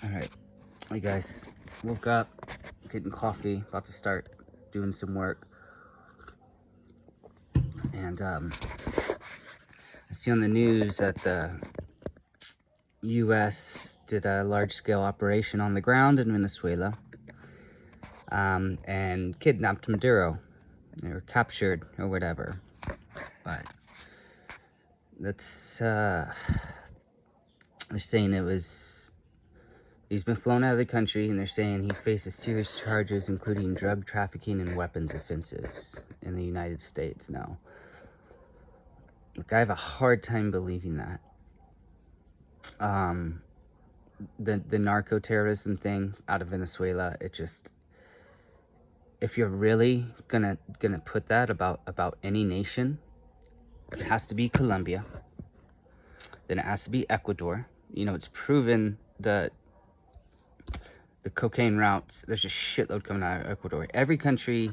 Alright, hey guys, woke up, getting coffee, about to start doing some work, and I see on the news that the U.S. did a large-scale operation on the ground in Venezuela, and kidnapped Maduro, or captured, or whatever, but that's, they're saying he's been flown out of the country, and they're saying he faces serious charges, including drug trafficking and weapons offenses in the United States now. Look, I have a hard time believing that. The narco-terrorism thing out of Venezuela, it just... If you're really gonna put that about any nation, it has to be Colombia. Then it has to be Ecuador. You know, it's proven that the cocaine routes, there's a shitload coming out of Ecuador. Every country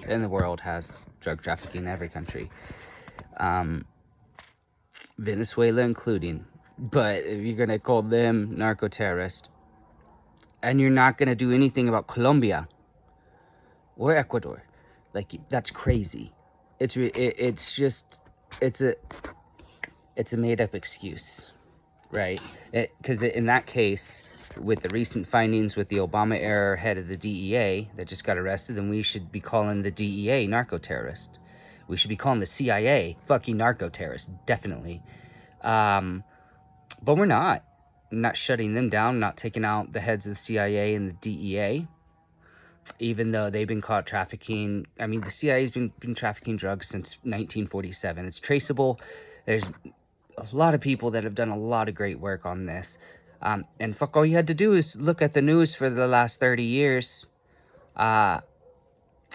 in the world has drug trafficking, every country. Venezuela including. But if you're gonna call them narco-terrorist, and you're not gonna do anything about Colombia or Ecuador, like, that's crazy. It's a made-up excuse, right? Because in that case, with the recent findings with the Obama-era head of the DEA that just got arrested, then we should be calling the DEA narco-terrorist. We should be calling the CIA fucking narco-terrorist, definitely. But we're not. I'm not shutting them down, not taking out the heads of the CIA and the DEA, even though they've been caught trafficking. I mean, the CIA's been trafficking drugs since 1947. It's traceable. There's a lot of people that have done a lot of great work on this. And fuck, all you had to do is look at the news for the last 30 years, last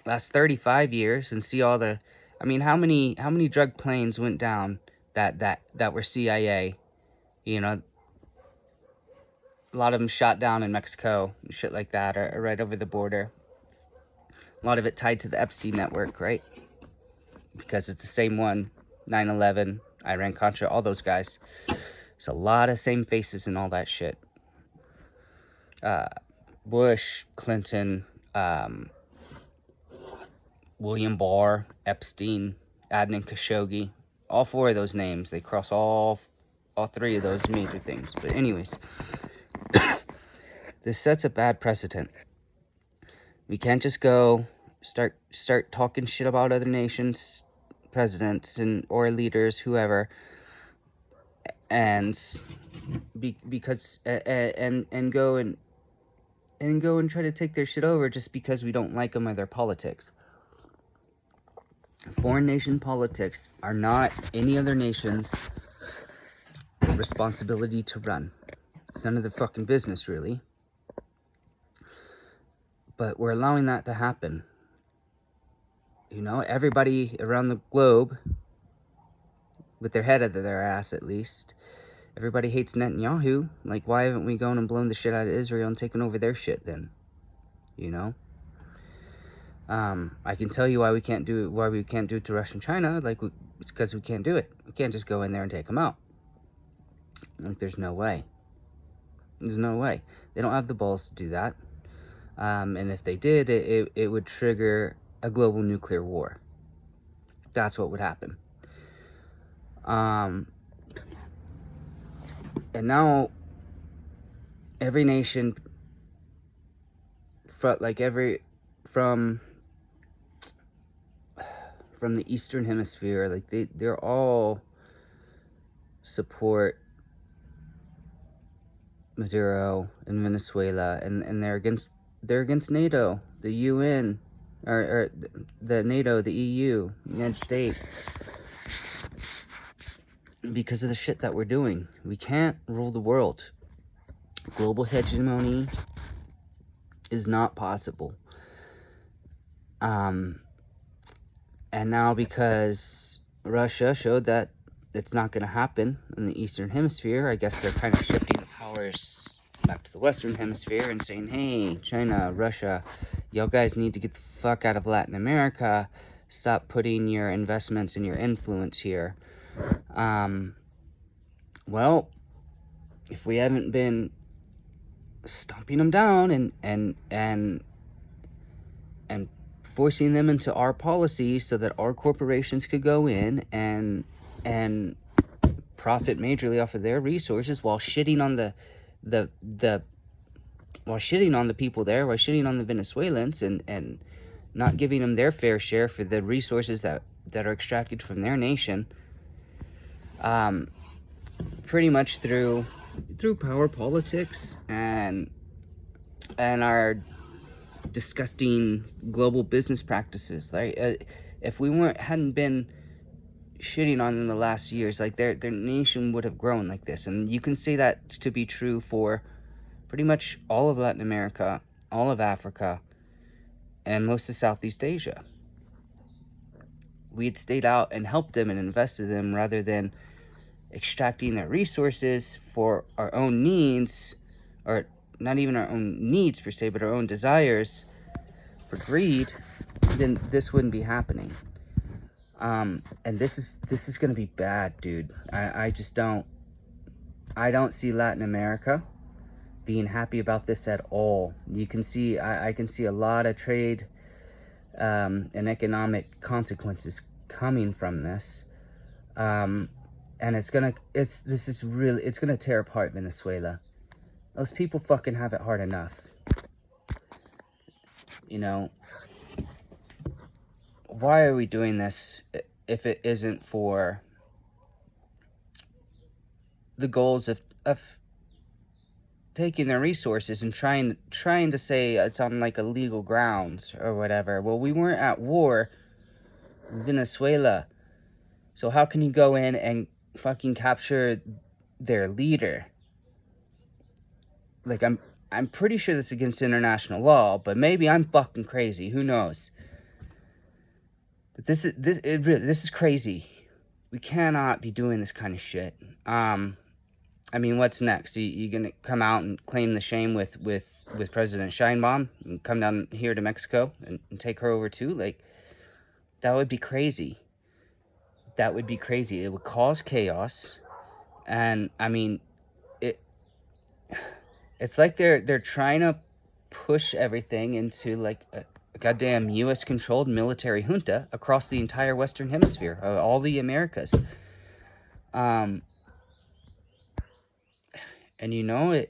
35 years, and see all the... I mean, how many drug planes went down that were CIA? You know, a lot of them shot down in Mexico and shit like that, or right over the border. A lot of it tied to the Epstein network, right? Because it's the same one, 9/11, Iran-Contra, all those guys. There's a lot of same faces and all that shit. Bush, Clinton, William Barr, Epstein, Adnan Khashoggi, all four of those names, they cross all three of those major things. But anyways, this sets a bad precedent. We can't just go start talking shit about other nations, presidents or leaders, whoever, and go and try to take their shit over just because we don't like them or their politics. Foreign nation politics are not any other nation's responsibility to run. It's none of their fucking business, really. But we're allowing that to happen. You know, everybody around the globe, with their head out of their ass at least, everybody hates Netanyahu. Like, why haven't we gone and blown the shit out of Israel and taken over their shit then? You know? I can tell you why we can't do it to Russia and China. Like, it's because we can't do it. We can't just go in there and take them out. Like, there's no way. There's no way. They don't have the balls to do that. And if they did, it would trigger a global nuclear war. That's what would happen. And now, every nation, from the Eastern Hemisphere, like, they're all support Maduro in Venezuela, and they're against NATO, the UN, or the NATO, the EU, the United States, because of the shit that we're doing. We can't rule the world. Global hegemony is not possible. And now, because Russia showed that it's not going to happen in the Eastern Hemisphere, I guess they're kind of shifting the powers back to the Western Hemisphere and saying, hey, China, Russia, y'all guys need to get the fuck out of Latin America. Stop putting your investments and your influence here. Well, if we haven't been stomping them down and forcing them into our policies so that our corporations could go in and profit majorly off of their resources while shitting on the while shitting on the people there, while shitting on the Venezuelans, and not giving them their fair share for the resources that are extracted from their nation, pretty much through power politics and our disgusting global business practices. Like, if we hadn't been shitting on them the last years, like their nation would have grown like this. And you can say that to be true for pretty much all of Latin America, all of Africa, and most of Southeast Asia. We had stayed out and helped them and invested them rather than extracting their resources for our own needs, or not even our own needs per se, but our own desires for greed. Then this wouldn't be happening. And this is gonna be bad, dude. I don't see Latin America being happy about this at all. You can see, I can see a lot of trade and economic consequences coming from this. And it's gonna tear apart Venezuela. Those people fucking have it hard enough. You know, why are we doing this if it isn't for the goals of taking their resources and trying to say it's on like illegal grounds or whatever? Well, we weren't at war in Venezuela, so how can you go in and fucking capture their leader? Like, I'm pretty sure that's against international law, but maybe I'm fucking crazy. Who knows? But this is crazy. We cannot be doing this kind of shit. I mean, what's next? You gonna come out and claim the shame with President Scheinbaum and come down here to Mexico and take her over too? Like, that would be crazy. That would be crazy. It would cause chaos. And I mean, it's like they're trying to push everything into like a goddamn U.S. controlled military junta across the entire Western Hemisphere, all the Americas. And you know,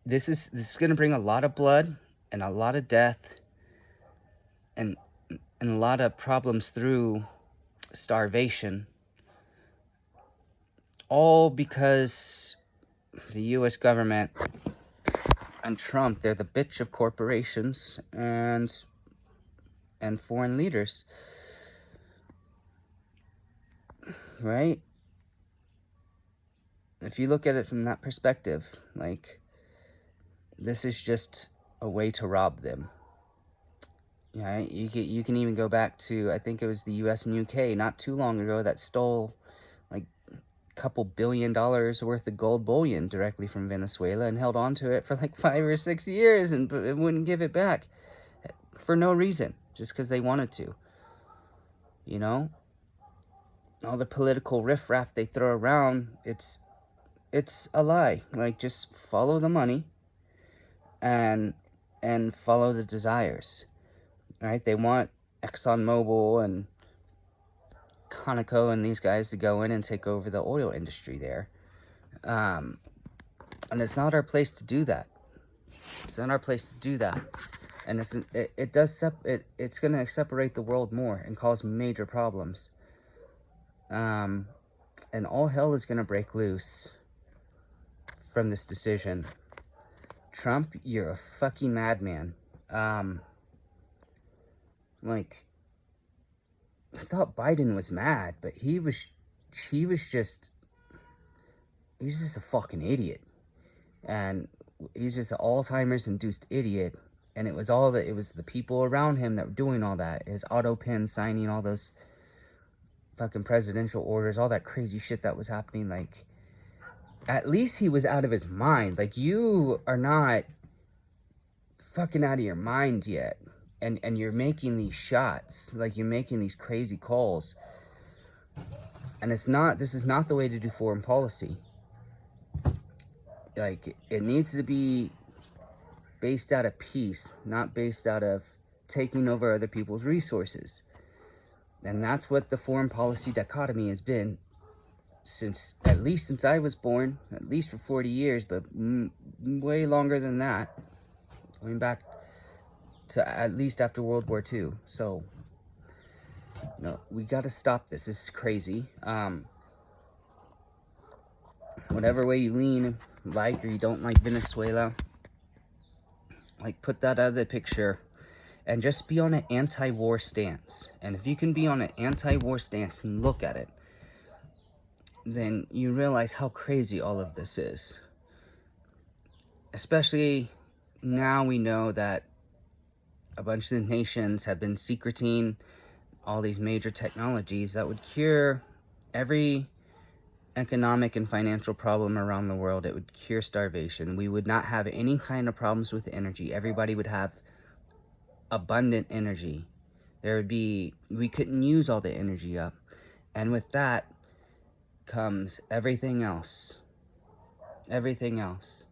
this is going to bring a lot of blood and a lot of death and a lot of problems through starvation, all because the U.S. government and Trump, they're the bitch of corporations and foreign leaders, right? If you look at it from that perspective, like, this is just a way to rob them. Yeah, you can even go back to, I think it was the U.S. and U.K. not too long ago that stole like a couple $1 billion worth of gold bullion directly from Venezuela and held on to it for like 5 or 6 years and wouldn't give it back for no reason, just because they wanted to. You know, all the political riffraff they throw around, it's a lie. Like, just follow the money and follow the desires. Right? They want ExxonMobil and Conoco and these guys to go in and take over the oil industry there. And it's not our place to do that. It's not our place to do that. And it's going to separate the world more and cause major problems. And all hell is going to break loose from this decision. Trump, you're a fucking madman. Like, I thought Biden was mad, but he's just a fucking idiot. And he's just an Alzheimer's induced idiot. And it was the people around him that were doing all that. His auto pen signing all those fucking presidential orders, all that crazy shit that was happening. Like, at least he was out of his mind. Like, you are not fucking out of your mind yet. And you're making these shots. Like, you're making these crazy calls. And this is not the way to do foreign policy. Like, it needs to be based out of peace, not based out of taking over other people's resources. And that's what the foreign policy dichotomy has been since, at least since I was born, at least for 40 years, but way longer than that, going back to at least after World War II. So, no, we got to stop this. This is crazy. Whatever way you lean, like or you don't like Venezuela, like, put that out of the picture and just be on an anti-war stance. And if you can be on an anti-war stance and look at it, then you realize how crazy all of this is. Especially now we know that a bunch of the nations have been secreting all these major technologies that would cure every economic and financial problem around the world. It would cure starvation. We would not have any kind of problems with energy. Everybody would have abundant energy. We couldn't use all the energy up. And with that comes everything else. Everything else.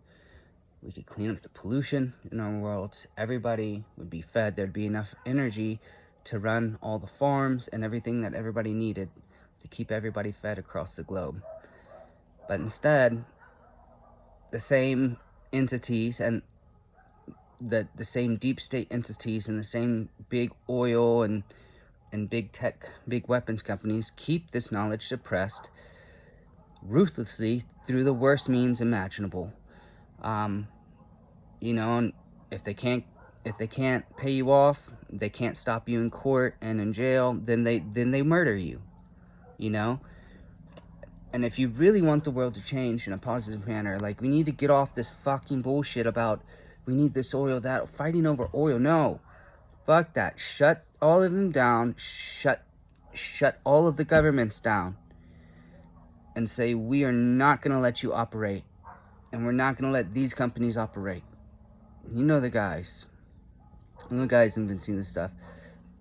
We could clean up the pollution in our world. Everybody would be fed. There'd be enough energy to run all the farms and everything that everybody needed to keep everybody fed across the globe. But instead, the same entities and the same deep state entities and the same big oil and big tech, big weapons companies keep this knowledge suppressed ruthlessly through the worst means imaginable. You know, and if they can't pay you off, they can't stop you in court and in jail, then they murder you. You know? And if you really want the world to change in a positive manner, like, we need to get off this fucking bullshit about we need this oil, that, fighting over oil. No. Fuck that. Shut all of them down. Shut all of the governments down. And say, we are not going to let you operate. And we're not going to let these companies operate. You know the guys. You know the guys inventing this stuff.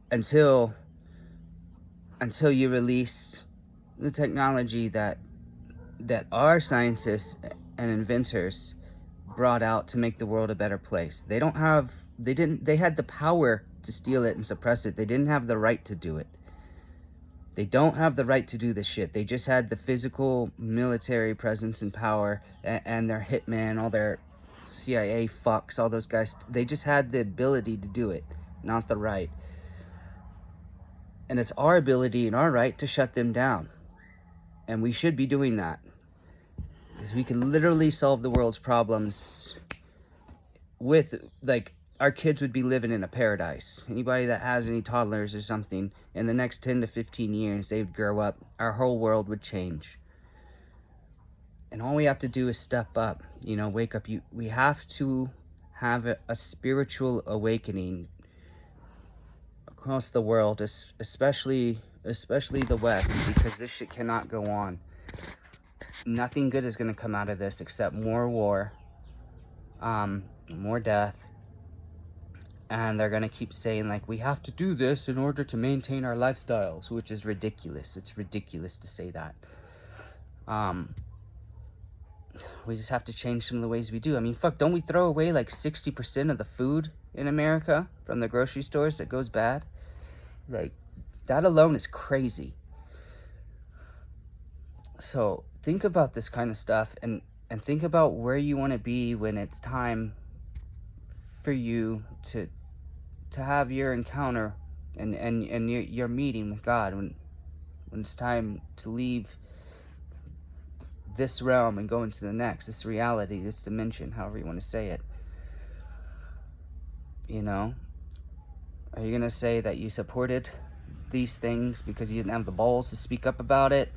Until you release the technology that our scientists and inventors brought out to make the world a better place. They had the power to steal it and suppress it. They didn't have the right to do it. They don't have the right to do this shit. They just had the physical military presence and power, and their hitman, all their CIA fucks, all those guys. They just had the ability to do it, not the right. And it's our ability and our right to shut them down. And we should be doing that. Because we can literally solve the world's problems with, like, our kids would be living in a paradise. Anybody that has any toddlers or something, in the next 10 to 15 years, they would grow up. Our whole world would change. And all we have to do is step up, you know, wake up. We have to have a spiritual awakening across the world, especially the West, because this shit cannot go on. Nothing good is going to come out of this except more war, more death, and they're going to keep saying, like, we have to do this in order to maintain our lifestyles, which is ridiculous. It's ridiculous to say that. We just have to change some of the ways we do. I mean, fuck, don't we throw away like 60% of the food in America from the grocery stores that goes bad? Like, that alone is crazy. So think about this kind of stuff, and think about where you want to be when it's time for you to have your encounter and your meeting with God, when it's time to leave this realm and go into the next, this reality, this dimension, however you want to say it. You know, are you going to say that you supported these things because you didn't have the balls to speak up about it,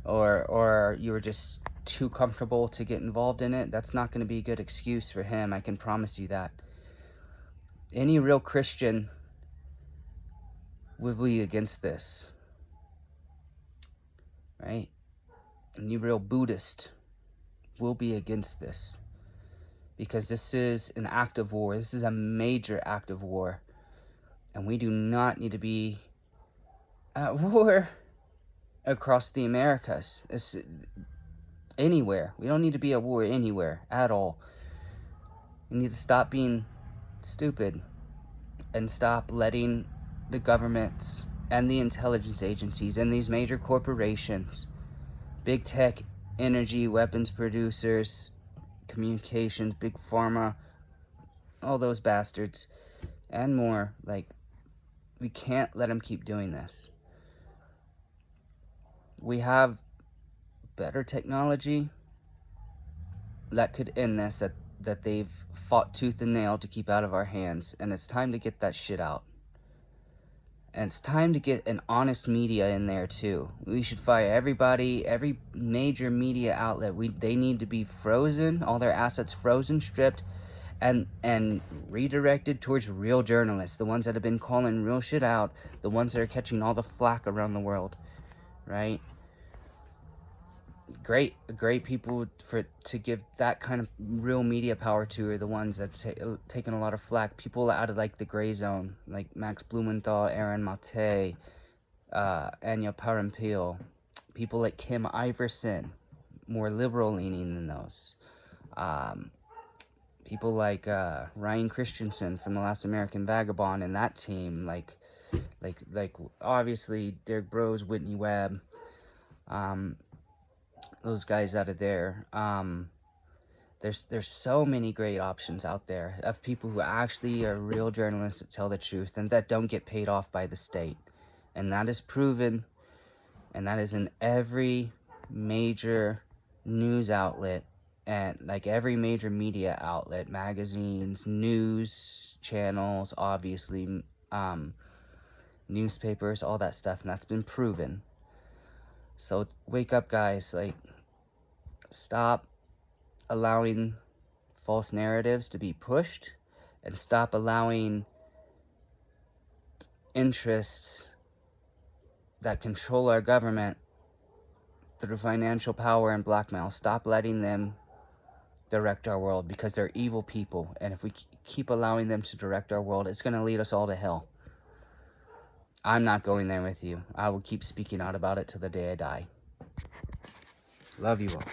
or you were just too comfortable to get involved in it? That's not going to be a good excuse for him, I can promise you that. Any real Christian will be against this, right? Any real Buddhist will be against this, because this is an act of war. This is a major act of war, and we do not need to be at war across the Americas. Anywhere. We don't need to be at war anywhere at all. We need to stop being stupid and stop letting the governments and the intelligence agencies and these major corporations, big tech, energy, weapons producers, communications, big pharma, all those bastards, and more. Like, we can't let them keep doing this. We have better technology that could end this, that they've fought tooth and nail to keep out of our hands, and it's time to get that shit out. And it's time to get an honest media in there too. We should fire everybody, every major media outlet. They need to be frozen, all their assets frozen, stripped, and redirected towards real journalists, the ones that have been calling real shit out, the ones that are catching all the flack around the world, right? Great people to give that kind of real media power to are the ones that have taken a lot of flack. People out of like the gray zone, like Max Blumenthal, Aaron Mate, Anya Parampil, people like Kim Iverson, more liberal leaning than those. People like Ryan Christensen from The Last American Vagabond and that team, like obviously Derek Bros, Whitney Webb, those guys out of there. There's so many great options out there of people who actually are real journalists that tell the truth and that don't get paid off by the state. And that is proven, and that is in every major news outlet and like every major media outlet, magazines, news channels, obviously, newspapers, all that stuff, and that's been proven. So wake up, guys. Like, stop allowing false narratives to be pushed, and stop allowing interests that control our government through financial power and blackmail. Stop letting them direct our world, because they're evil people, and if we keep allowing them to direct our world, it's going to lead us all to hell. I'm not going there with you. I will keep speaking out about it till the day I die. Love you all.